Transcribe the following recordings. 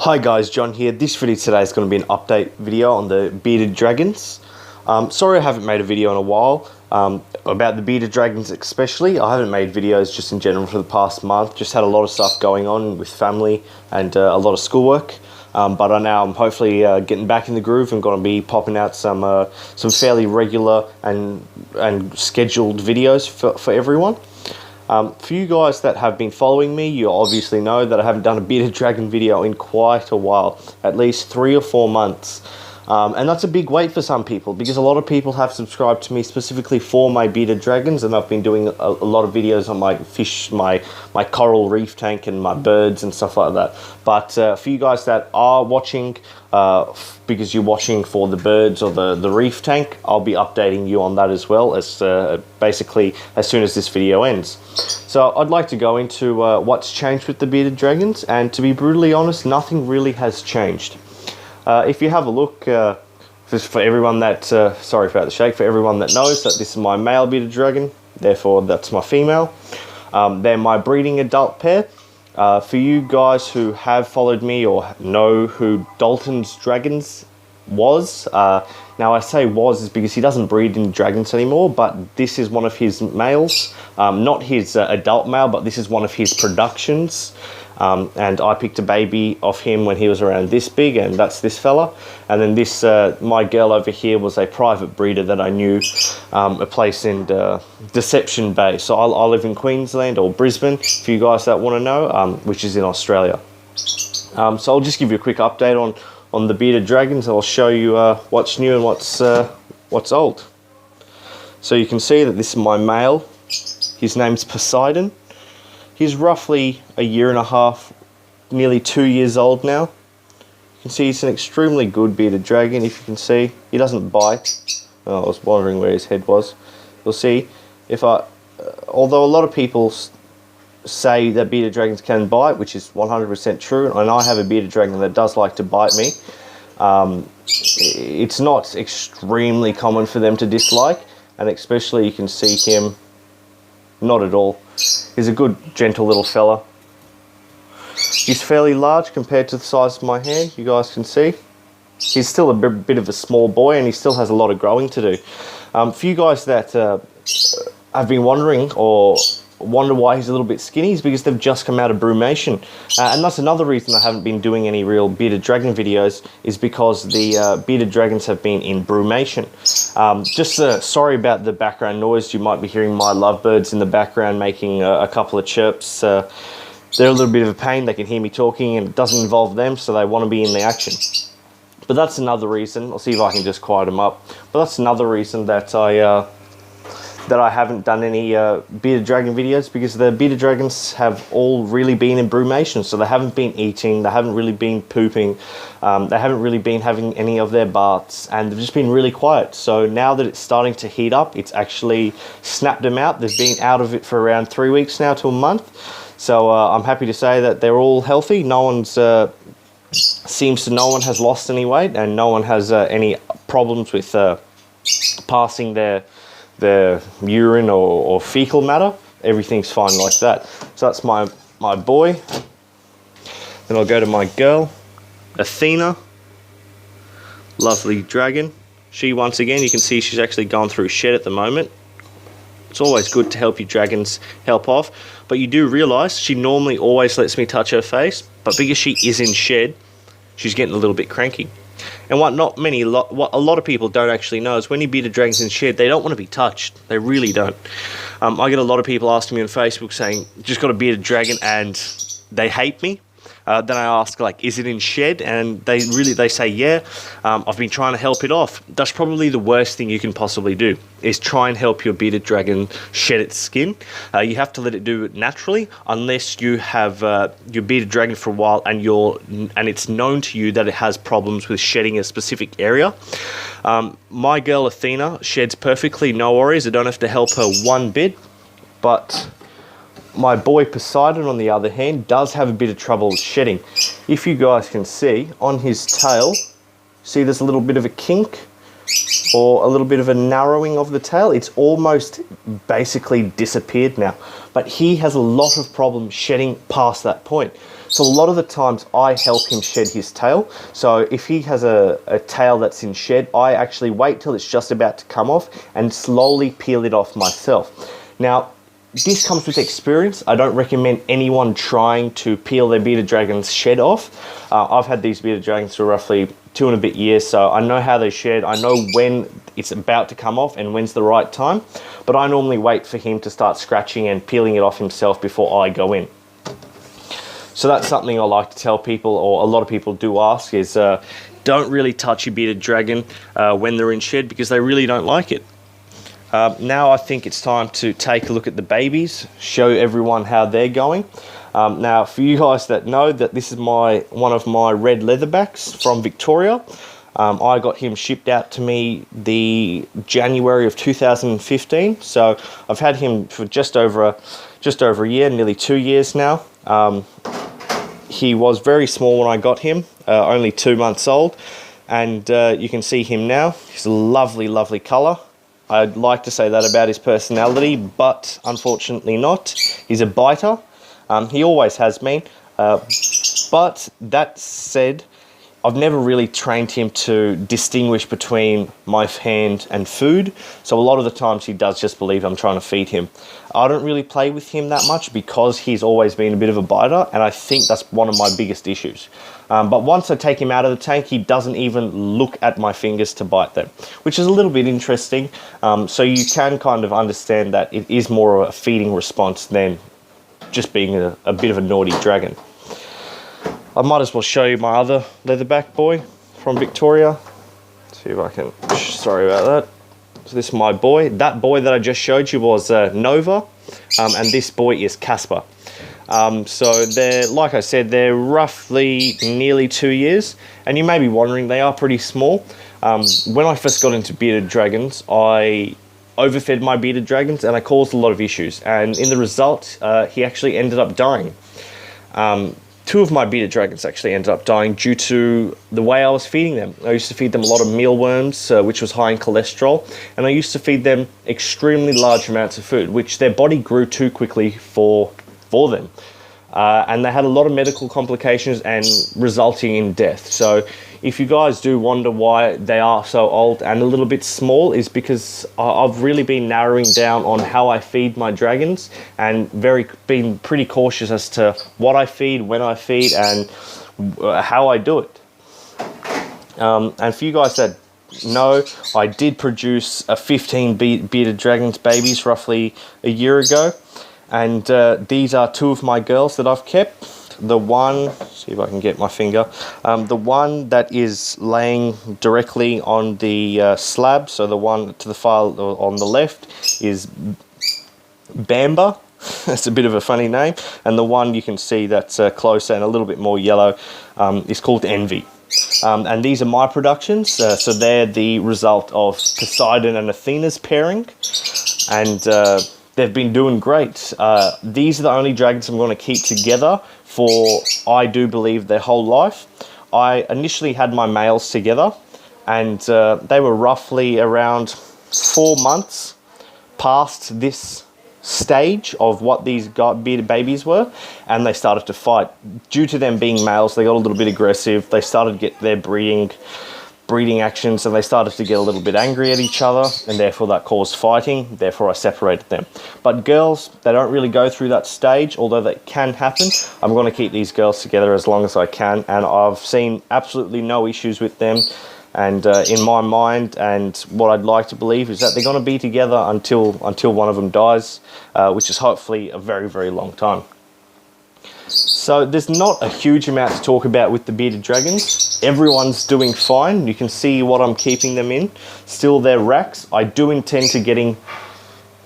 Hi guys, John here. This video today is going to be an update video on the bearded dragons. Sorry I haven't made a video in a while about the bearded dragons especially. I haven't made videos just in general for the past month. Just had a lot of stuff going on with family and a lot of schoolwork. But I'm hopefully getting back in the groove and going to be popping out some fairly regular and scheduled videos for everyone. For you guys that have been following me, you obviously know that I haven't done a bearded dragon video in quite a while, at least 3 or 4 months. And that's a big wait for some people because a lot of people have subscribed to me specifically for my bearded dragons, and I've been doing a lot of videos on my fish, my coral reef tank and my birds and stuff like that. But for you guys that are watching, because you're watching for the birds or the reef tank, I'll be updating you on that as well as basically as soon as this video ends. So I'd like to go into what's changed with the bearded dragons, and to be brutally honest, nothing really has changed. If you have a look, just for everyone that, sorry about the shake, for everyone that knows that this is my male bearded dragon, therefore that's my female. They're my breeding adult pair. For you guys who have followed me or know who Dalton's Dragons was, now I say was is because he doesn't breed in dragons anymore, but this is one of his males, not his adult male, but this is one of his productions. And I picked a baby off him when he was around this big, and that's this fella. And then this, my girl over here was a private breeder that I knew, a place in Deception Bay. So I live in Queensland, or Brisbane, for you guys that want to know, which is in Australia. So I'll just give you a quick update on the bearded dragons. I'll show you what's new and what's old. So you can see that this is my male. His name's Poseidon. He's roughly 1.5 years, nearly 2 years old now. You can see he's an extremely good bearded dragon. If you can see, he doesn't bite. Oh, I was wondering where his head was. You'll see, although a lot of people say that bearded dragons can bite, which is 100% true, and I have a bearded dragon that does like to bite me, it's not extremely common for them to dislike, and especially you can see him, not at all. He's a good, gentle little fella. He's fairly large compared to the size of my hand, you guys can see. He's still a bit of a small boy, and he still has a lot of growing to do. For you guys that have been wondering or wonder why he's a little bit skinny, is because they've just come out of brumation. And that's another reason I haven't been doing any real bearded dragon videos, is because the bearded dragons have been in brumation. Sorry about the background noise. You might be hearing my lovebirds in the background making a couple of chirps. They're a little bit of a pain. They can hear me talking, and it doesn't involve them, so they want to be in the action. But that's another reason. I'll see if I can just quiet them up. But that's another reason that I haven't done any bearded dragon videos, because the bearded dragons have all really been in brumation. So they haven't been eating, they haven't really been pooping, they haven't really been having any of their baths, and they've just been really quiet. So now that it's starting to heat up, it's actually snapped them out. They've been out of it for around 3 weeks now to a month. So I'm happy to say that they're all healthy. No one has lost any weight, and no one has any problems with passing their urine or fecal matter. Everything's fine like that. So that's my boy. Then I'll go to my girl, Athena. Lovely dragon. She, once again, you can see she's actually gone through shed at the moment. It's always good to help your dragons help off, but you do realise she normally always lets me touch her face, but because she is in shed, she's getting a little bit cranky. And what a lot of people don't actually know is when you bearded dragons in shed, they don't want to be touched. They really don't. I get a lot of people asking me on Facebook saying, just got a bearded dragon and they hate me. Then I ask, like, is it in shed? And they say, yeah. I've been trying to help it off. That's probably the worst thing you can possibly do, is try and help your bearded dragon shed its skin. You have to let it do it naturally, unless you have your bearded dragon for a while and it's known to you that it has problems with shedding a specific area. My girl Athena sheds perfectly, no worries. I don't have to help her one bit, but my boy Poseidon, on the other hand, does have a bit of trouble shedding. If you guys can see, on his tail, see there's a little bit of a kink. or a little bit of a narrowing of the tail. It's almost basically disappeared now, but he has a lot of problems shedding past that point. So a lot of the times I help him shed his tail. So if he has a tail that's in shed, I actually wait till it's just about to come off and slowly peel it off myself. Now, this comes with experience. I don't recommend anyone trying to peel their bearded dragon's shed off. I've had these bearded dragons for roughly 2 and a bit years, so I know how they shed. I know when it's about to come off and when's the right time, but I normally wait for him to start scratching and peeling it off himself before I go in. So that's something I like to tell people, or a lot of people do ask, is don't really touch your bearded dragon when they're in shed, because they really don't like it. Now I think it's time to take a look at the babies, show everyone how they're going. Now, for you guys that know, that this is one of my red leatherbacks from Victoria. I got him shipped out to me the January of 2015. So I've had him for just over a year, nearly 2 years now. He was very small when I got him, only 2 months old, and you can see him now. He's a lovely, lovely colour. I'd like to say that about his personality, but unfortunately not. He's a biter. He always has been. But that said, I've never really trained him to distinguish between my hand and food. So a lot of the times he does just believe I'm trying to feed him. I don't really play with him that much because he's always been a bit of a biter, and I think that's one of my biggest issues. But once I take him out of the tank, he doesn't even look at my fingers to bite them, which is a little bit interesting. So you can kind of understand that it is more of a feeding response than just being a bit of a naughty dragon. I might as well show you my other leatherback boy from Victoria. Let's see if I can, sorry about that. So this is my boy. That boy that I just showed you was Nova, and this boy is Casper. So they're, like I said, they're roughly nearly 2 years, and you may be wondering, they are pretty small. When I first got into bearded dragons, I overfed my bearded dragons and I caused a lot of issues, and in the result, he actually ended up dying. 2 of my bearded dragons actually ended up dying due to the way I was feeding them. I used to feed them a lot of mealworms, which was high in cholesterol, and I used to feed them extremely large amounts of food, which their body grew too quickly for them. And they had a lot of medical complications and resulting in death. So if you guys do wonder why they are so old and a little bit small, is because I've really been narrowing down on how I feed my dragons, and been pretty cautious as to what I feed, when I feed, and how I do it. And for you guys that know, I did produce 15 bearded dragons babies roughly a year ago. And these are 2 of my girls that I've kept. The one, see if I can get my finger, the one that is laying directly on the slab, so the one to the far on the left is Bamba. That's a bit of a funny name. And the one you can see that's closer and a little bit more yellow is called Envy. And these are my productions, so they're the result of Poseidon and Athena's pairing, and they've been doing great. These are the only dragons I'm going to keep together for, I do believe, their whole life. I initially had my males together, and they were roughly around 4 months past this stage of what these bearded babies were, and they started to fight. Due to them being males, they got a little bit aggressive. They started to get their breeding actions, and they started to get a little bit angry at each other, and therefore that caused fighting. Therefore I separated them. But girls, they don't really go through that stage, although that can happen. I'm going to keep these girls together as long as I can, and I've seen absolutely no issues with them. And in my mind, and what I'd like to believe, is that they're going to be together until one of them dies, which is hopefully a very, very long time. So there's not a huge amount to talk about with the bearded dragons. Everyone's doing fine. You can see what I'm keeping them in. Still, they're racks. I do intend to getting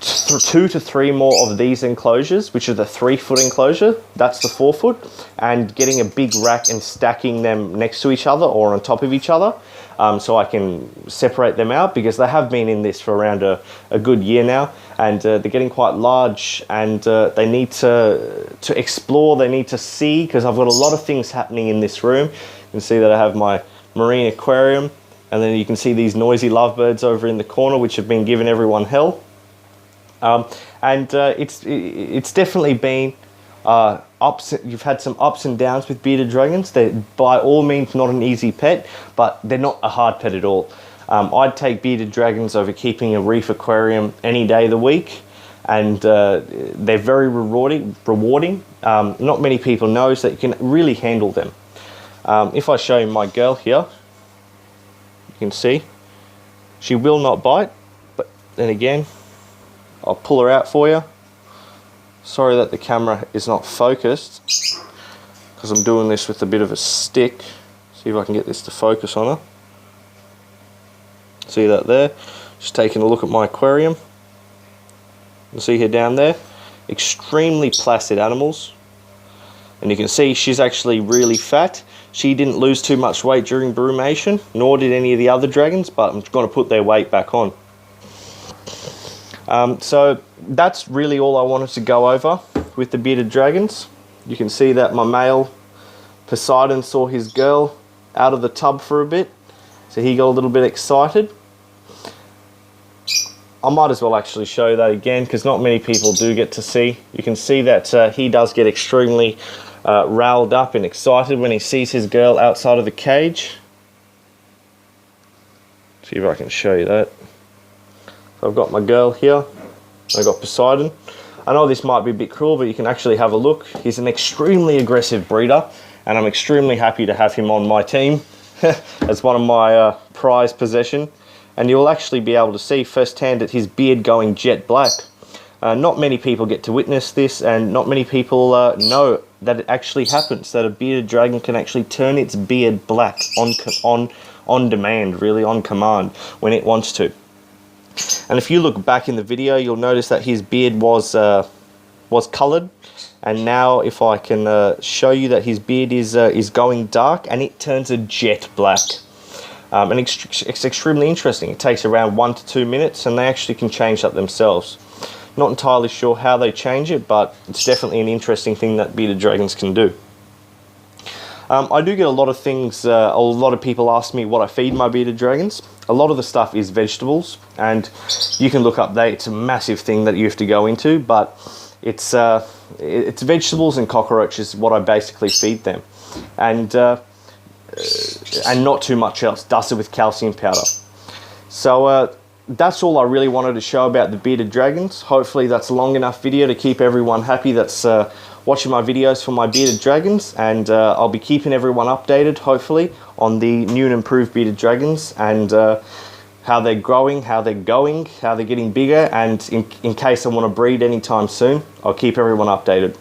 2 to 3 more of these enclosures, which are the 3-foot enclosure. That's the 4-foot, and getting a big rack and stacking them next to each other or on top of each other, so I can separate them out, because they have been in this for around a good year now, and they're getting quite large, and they need to explore. They need to see, because I've got a lot of things happening in this room. You can see that I have my marine aquarium. And then you can see these noisy lovebirds over in the corner, which have been giving everyone hell. It's definitely been you've had some ups and downs with bearded dragons. They're by all means not an easy pet, but they're not a hard pet at all. I'd take bearded dragons over keeping a reef aquarium any day of the week, and they're very rewarding. Not many people know that you can really handle them. If I show you my girl here, you can see she will not bite, but then again, I'll pull her out for you. Sorry that the camera is not focused, because I'm doing this with a bit of a stick. See if I can get this to focus on her. See that there? Just taking a look at my aquarium. You see her down there? Extremely placid animals. And you can see she's actually really fat. She didn't lose too much weight during brumation, nor did any of the other dragons, but I'm going to put their weight back on. So that's really all I wanted to go over with the bearded dragons. You can see that my male Poseidon saw his girl out of the tub for a bit, so he got a little bit excited. I might as well actually show that again, because not many people do get to see. You can see that he does get extremely riled up and excited when he sees his girl outside of the cage. See if I can show you that. So I've got my girl here, I've got Poseidon. I know this might be a bit cruel, but you can actually have a look. He's an extremely aggressive breeder, and I'm extremely happy to have him on my team as one of my prized possession. And you'll actually be able to see firsthand at his beard going jet black. Not many people get to witness this, and not many people know that it actually happens, that a bearded dragon can actually turn its beard black on demand, really on command, when it wants to. And if you look back in the video, you'll notice that his beard was coloured, and now if I can show you that his beard is going dark, and it turns a jet black. And it's extremely interesting. It takes around 1 to 2 minutes, and they actually can change that themselves. Not entirely sure how they change it, but it's definitely an interesting thing that bearded dragons can do. I do get a lot of things, a lot of people ask me what I feed my bearded dragons. A lot of the stuff is vegetables, and you can look up there. It's a massive thing that you have to go into, but it's vegetables and cockroaches, what I basically feed them. And not too much else, dusted with calcium powder. So that's all I really wanted to show about the bearded dragons. Hopefully that's a long enough video to keep everyone happy that's watching my videos for my bearded dragons, and I'll be keeping everyone updated, hopefully, on the new and improved bearded dragons, and how they're growing, how they're going, how they're getting bigger, and in case I want to breed anytime soon, I'll keep everyone updated.